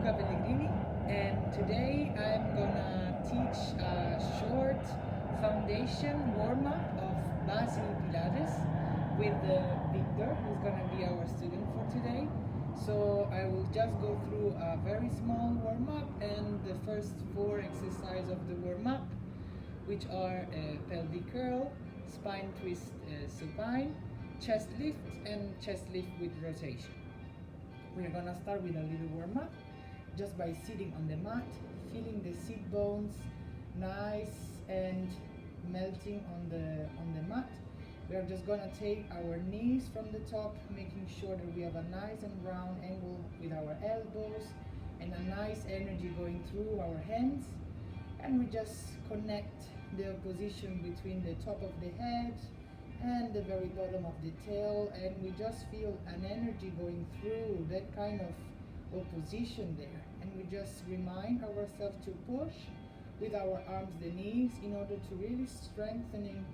Luca Pellegrini, and today I'm gonna teach a short foundation warm-up of Basi Pilates with Victor, who's gonna be our student for today. So I will just go through a very small warm-up and the first four exercises of the warm-up, which are pelvic curl, spine twist supine, chest lift, and chest lift with rotation. We're gonna start with a little warm-up just by sitting on the mat, feeling the seat bones nice and melting on the mat. We are just gonna take our knees from the top, making sure that we have a nice and round angle with our elbows and a nice energy going through our hands. And we just connect the opposition between the top of the head and the very bottom of the tail, and we just feel an energy going through that kind of opposition there, and we just remind ourselves to push with our arms the knees in order to really strengthening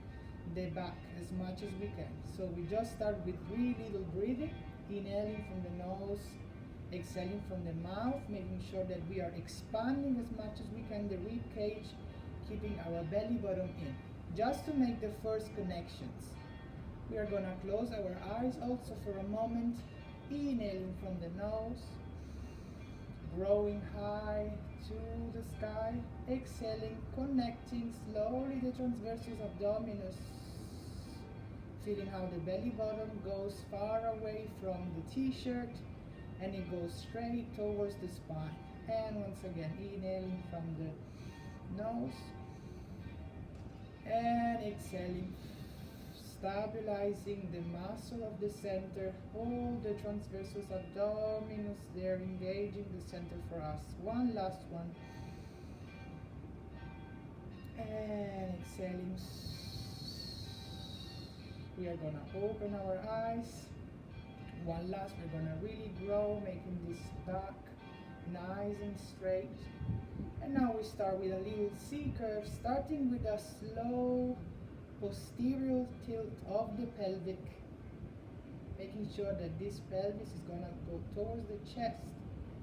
the back as much as we can. So we just start with 3 little breathing, inhaling from the nose, exhaling from the mouth, making sure that we are expanding as much as we can the rib cage, keeping our belly button in. Just to make the first connections, we are going to close our eyes also for a moment, inhaling from the nose, growing high to the sky, exhaling, connecting slowly the transversus abdominis, feeling how the belly button goes far away from the t-shirt and it goes straight towards the spine. And once again, inhaling from the nose and exhaling, stabilizing the muscle of the center, hold the transversus abdominis there, engaging the center for us. One last one. And exhaling. We are gonna open our eyes. One last, we're gonna really grow, making this back nice and straight. And now we start with a little C curve, starting with a slow posterior tilt of the pelvic, making sure that this pelvis is gonna go towards the chest,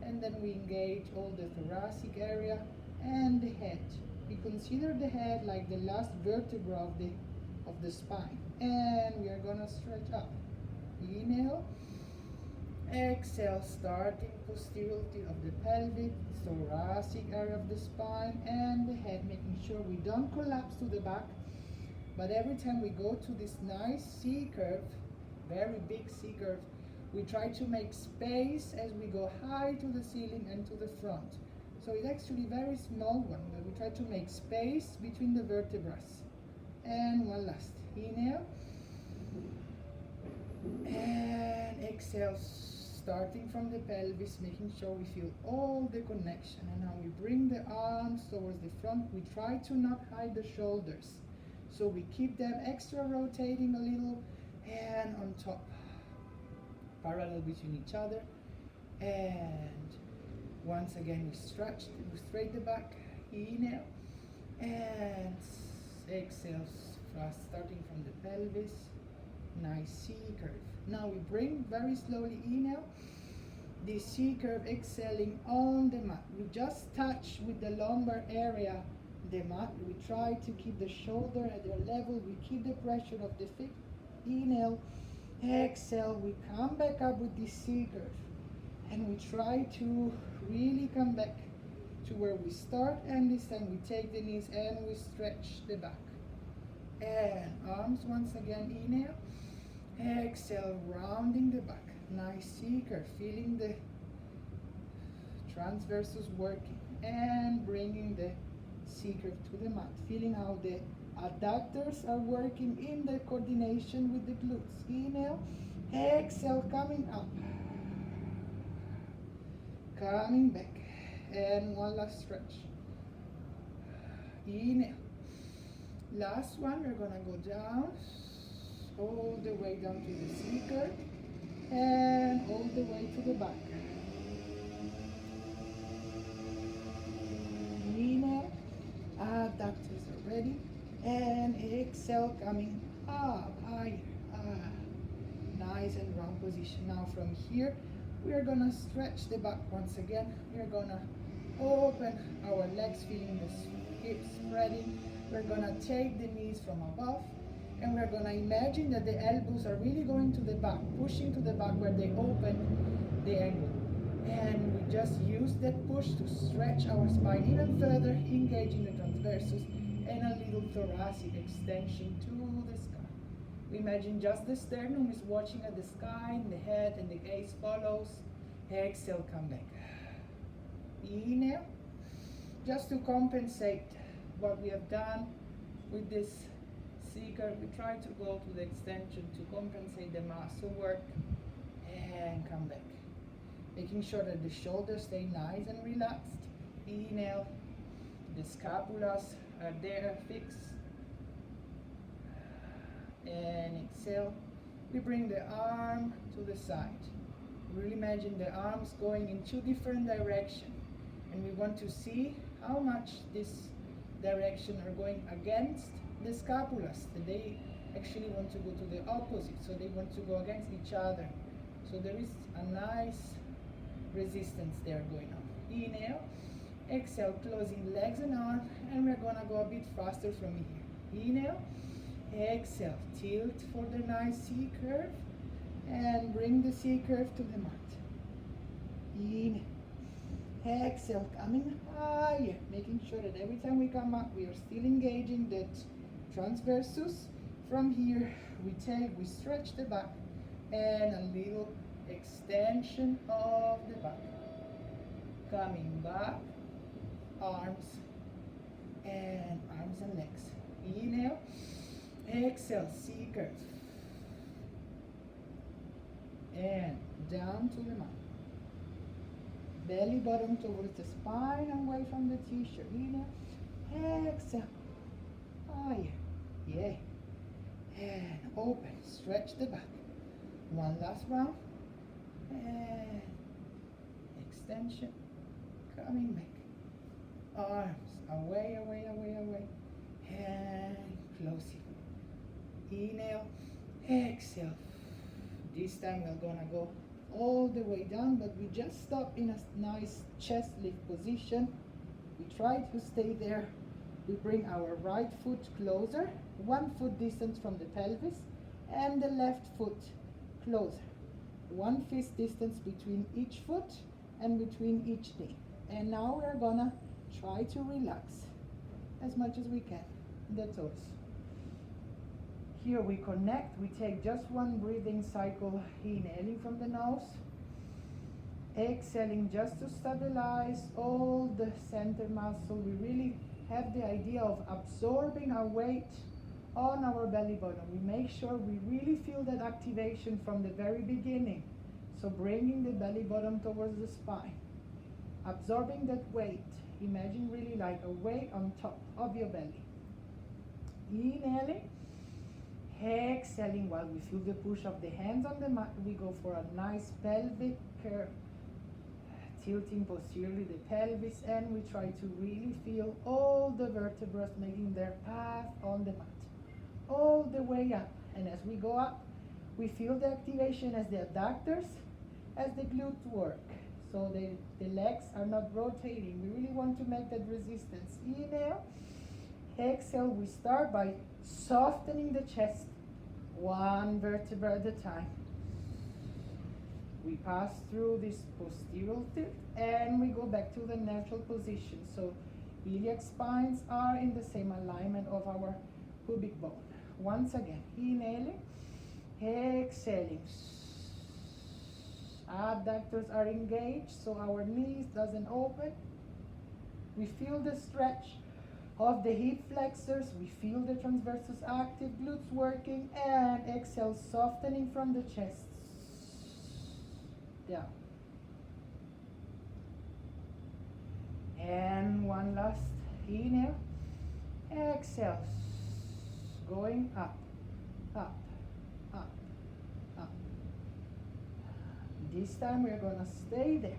and then we engage all the thoracic area and the head. We consider the head like the last vertebra of the spine, and we are gonna stretch up. Inhale, exhale, starting posterior tilt of the pelvic, thoracic area of the spine and the head, making sure we don't collapse to the back. But every time we go to this nice C curve, very big C curve, we try to make space as we go high to the ceiling and to the front. So it's actually a very small one, but we try to make space between the vertebrae. And one last. Inhale. And exhale, starting from the pelvis, making sure we feel all the connection. And now we bring the arms towards the front. We try to not hide the shoulders. So we keep them extra rotating a little and on top, parallel between each other. And once again, we stretch, we straighten the back, inhale, and exhale, fast, starting from the pelvis, nice C curve. Now we bring very slowly, inhale, the C curve, exhaling on the mat. We just touch with the lumbar area the mat. We try to keep the shoulder at their level. We keep the pressure of the feet. Inhale, exhale, we come back up with this C curve. And we try to really come back to where we start. And this time we take the knees and we stretch the back. And arms once again, inhale, exhale, rounding the back. Nice C curve, feeling the transversus working. And bringing the C curve to the mat, feeling how the adductors are working in the coordination with the glutes. Inhale, exhale, coming up, coming back, and one last stretch. Inhale, last one, we're gonna go down, all the way down to the C curve, and all the way to the back. Inhale, adductors are ready, and exhale, coming up, higher, nice and round position. Now from here, We are gonna stretch the back once again. We are gonna open our legs, feeling the hips spreading. We're gonna take the knees from above, and we're gonna imagine that the elbows are really going to the back, pushing to the back where they open the ankle. And we just use that push to stretch our spine even further, engaging the transversus and a little thoracic extension to the sky. We imagine just the sternum is watching at the sky, and the head and the gaze follows. Exhale, come back. Inhale, just to compensate what we have done with this seeker. We try to go to the extension to compensate the muscle work, and come back. Making sure that the shoulders stay nice and relaxed. Inhale, the scapulas are there, fixed. And exhale, we bring the arm to the side. Really imagine the arms going in two different directions. And we want to see how much this direction are going against the scapulas. They actually want to go to the opposite, so they want to go against each other. So there is a nice resistance there going on. Inhale, exhale, closing legs and arms, and we're gonna go a bit faster from here. Inhale, exhale, tilt for the nice C curve, and bring the C curve to the mat. Inhale, exhale, coming higher, making sure that every time we come up, we are still engaging that transversus. From here, we stretch the back, and a little extension of the back. Coming back, arms and legs. Inhale, exhale, C curve. And down to the mat. Belly bottom towards the spine, away from the t-shirt. Inhale, exhale, higher. Yeah. And open, stretch the back. One last round. And extension, coming back. Arms away, away, away, away. And closing. Inhale, exhale. This time we're gonna go all the way down, but we just stop in a nice chest lift position. We try to stay there. We bring our right foot closer, 1 foot distance from the pelvis, and the left foot closer. 1 fist distance between each foot and between each knee. And now we're gonna try to relax as much as we can the toes. Here we connect, we take just one breathing cycle, inhaling from the nose, exhaling just to stabilize all the center muscle. We really have the idea of absorbing our weight on our belly button. We make sure we really feel that activation from the very beginning. So bringing the belly button towards the spine, absorbing that weight. Imagine really like a weight on top of your belly. Inhaling, exhaling while we feel the push of the hands on the mat. We go for a nice pelvic curve, tilting posteriorly the pelvis, and we try to really feel all the vertebrae making their path on the mat, all the way up. And as we go up, we feel the activation as the adductors, as the glutes work. So the legs are not rotating. We really want to make that resistance. Inhale, exhale. We start by softening the chest, one vertebra at a time. We pass through this posterior tilt, and we go back to the natural position. So iliac spines are in the same alignment of our pubic bone. Once again, inhaling, exhaling. Adductors are engaged, so our knees doesn't open. We feel the stretch of the hip flexors. We feel the transversus active, glutes working, and exhale, softening from the chest. Down. And one last inhale, exhale, going up, up, up, up. This time we're gonna stay there.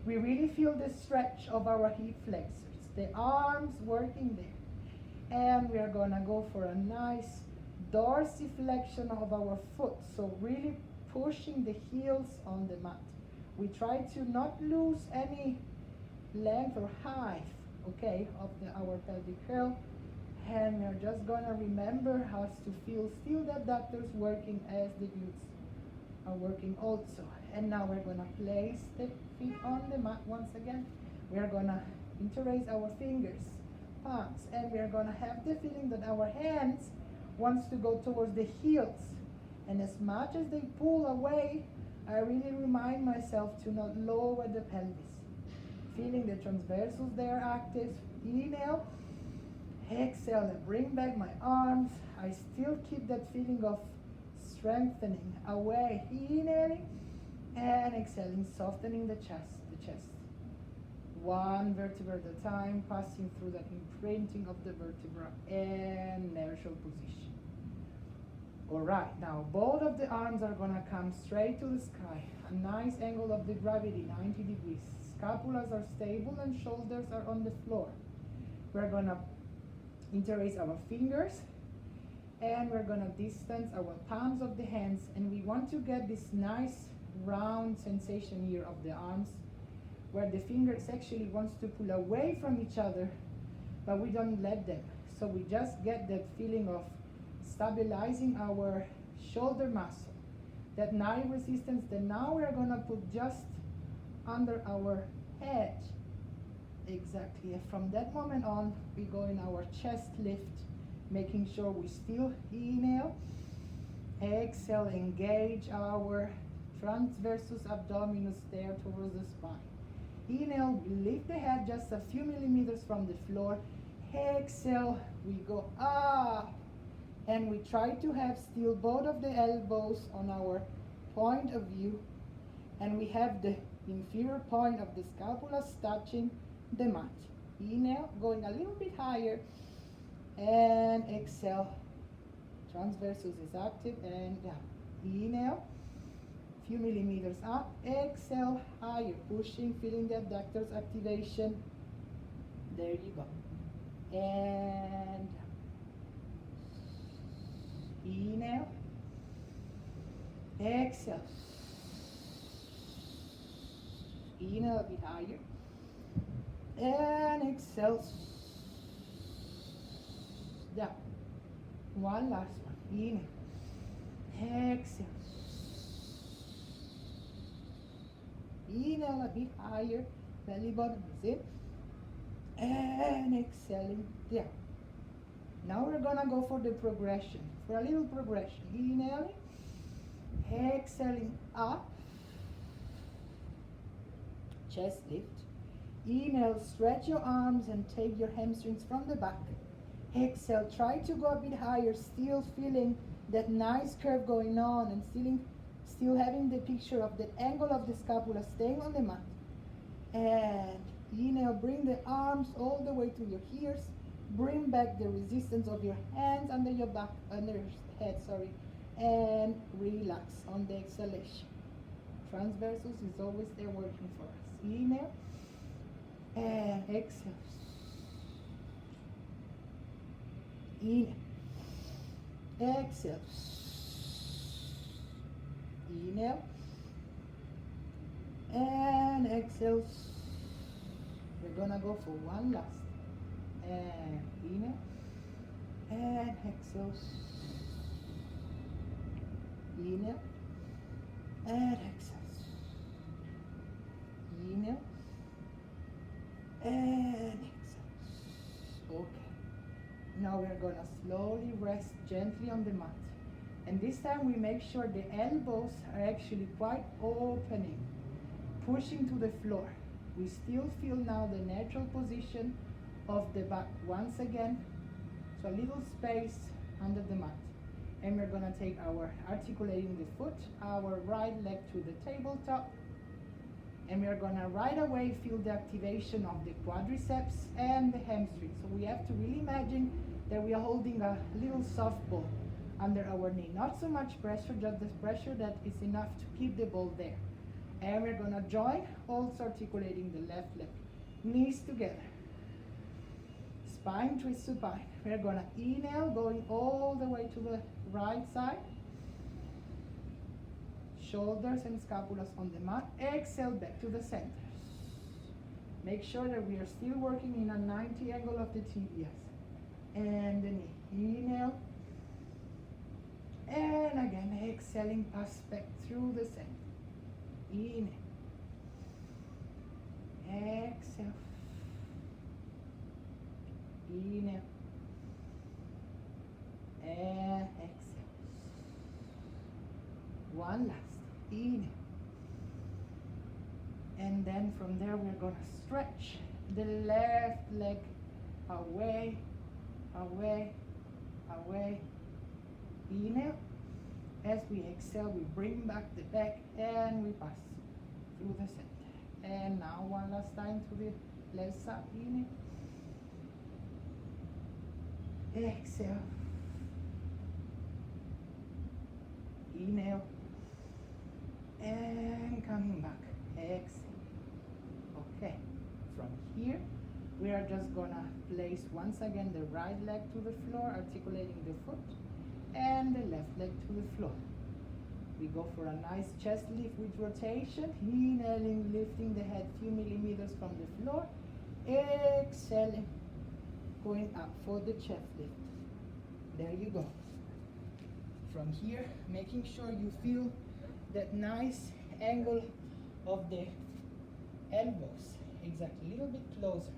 We really feel the stretch of our hip flexors, the arms working there. And we are gonna go for a nice dorsiflexion of our foot. So really pushing the heels on the mat. We try to not lose any length or height, okay, of our pelvic curl. And we're just gonna remember how to feel still the adductors working as the glutes are working also. And now we're gonna place the feet on the mat once again. We're gonna interlace our fingers, palms, and we're gonna have the feeling that our hands wants to go towards the heels. And as much as they pull away, I really remind myself to not lower the pelvis. Feeling the transversals there active. Inhale, exhale, and bring back my arms. I still keep that feeling of strengthening away. Inhaling and exhaling, softening the chest. One vertebra at a time, passing through that imprinting of the vertebra and neutral position. All right, now both of the arms are gonna come straight to the sky. A nice angle of the gravity, 90 degrees. Scapulas are stable and shoulders are on the floor. We're gonna interlace our fingers and we're gonna distance our palms of the hands, and we want to get this nice round sensation here of the arms where the fingers actually wants to pull away from each other, but we don't let them. So we just get that feeling of stabilizing our shoulder muscle, that nice resistance that now we're gonna put just under our head. Exactly, and from that moment on, we go in our chest lift, making sure we still inhale, exhale, engage our transversus abdominis there towards the spine. Inhale, we lift the head just a few millimeters from the floor. Exhale, we go up, and we try to have still both of the elbows on our point of view, and we have the inferior point of the scapula touching the mat. Inhale, going a little bit higher, and exhale. Transversus is active and down. Inhale, few millimeters up. Exhale, higher, pushing, feeling the adductors activation. There you go. And inhale, exhale. Inhale a bit higher, and exhale down. One last one. Inhale, exhale. Inhale a bit higher, belly button is in, and exhaling down. Now we're gonna go for the progression, for a little progression. Inhaling, exhaling up, chest lift. Inhale, stretch your arms and take your hamstrings from the back. Exhale, try to go a bit higher, still feeling that nice curve going on and still having the picture of the angle of the scapula staying on the mat. And inhale, bring the arms all the way to your ears. Bring back the resistance of your hands under your back, under your head, and relax on the exhalation. Transversus is always there working for us. Inhale and exhale. Inhale, exhale. Inhale and exhale. We're gonna go for one last. And inhale and exhale. Inhale and exhale. Inhale and exhale. Okay. Now we're gonna slowly rest gently on the mat. And this time we make sure the elbows are actually quite opening, pushing to the floor. We still feel now the natural position of the back once again. So a little space under the mat. And we're gonna take our articulating the foot, our right leg to the tabletop. And we're gonna right away feel the activation of the quadriceps and the hamstring. So we have to really imagine that we are holding a little softball under our knee. Not so much pressure, just the pressure that is enough to keep the ball there. And we're gonna join, also articulating the left leg. Knees together. Spine twist supine. We're gonna inhale, going all the way to the right side. Shoulders and scapulas on the mat. Exhale, back to the center. Make sure that we are still working in a 90 angle of the tibias. And the knee. Inhale. And again, exhaling, pass back through the center. Inhale. Exhale. Inhale. And exhale. One last. Inhale. And then from there we're going to stretch the left leg away, away, away. Inhale. As we exhale, we bring back the back and we pass through the center. And now one last time to the left side. Inhale. Exhale. Inhale. And coming back. Exhale. Okay. From here, we are just gonna place once again the right leg to the floor, articulating the foot, and the left leg to the floor. We go for a nice chest lift with rotation. Inhaling, lifting the head few millimeters from the floor. Exhaling, going up for the chest lift. There you go. From here, making sure you feel that nice angle of the elbows. Exactly, a little bit closer.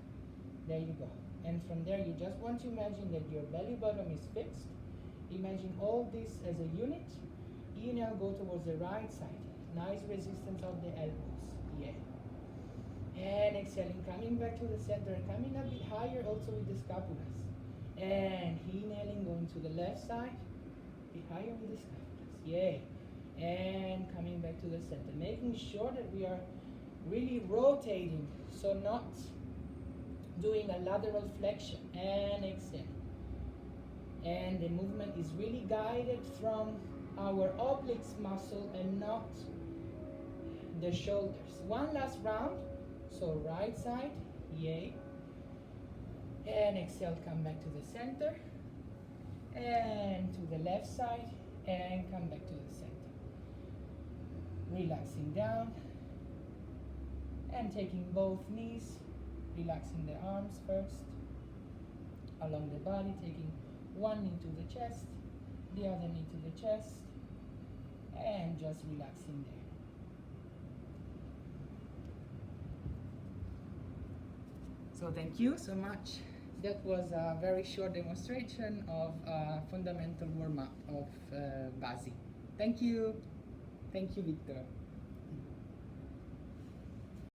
There you go. And from there, you just want to imagine that your belly bottom is fixed. Imagine all this as a unit. Inhale, go towards the right side. Nice resistance of the elbows. Yeah. And exhaling, coming back to the center and coming a bit higher also with the scapulas. And inhaling, going to the left side. A bit higher with the scapulas. Yeah. And coming back to the center. Making sure that we are really rotating, so not doing a lateral flexion. And exhale. And the movement is really guided from our obliques muscle and not the shoulders. One last round. So right side, yay. And exhale, come back to the center. And to the left side, and come back to the center. Relaxing down. And taking both knees, relaxing the arms first. Along the body, taking one knee to the chest, the other knee to the chest, and just relaxing there. So thank you so much. That was a very short demonstration of a fundamental warm-up of Basi. Thank you. Thank you, Victor.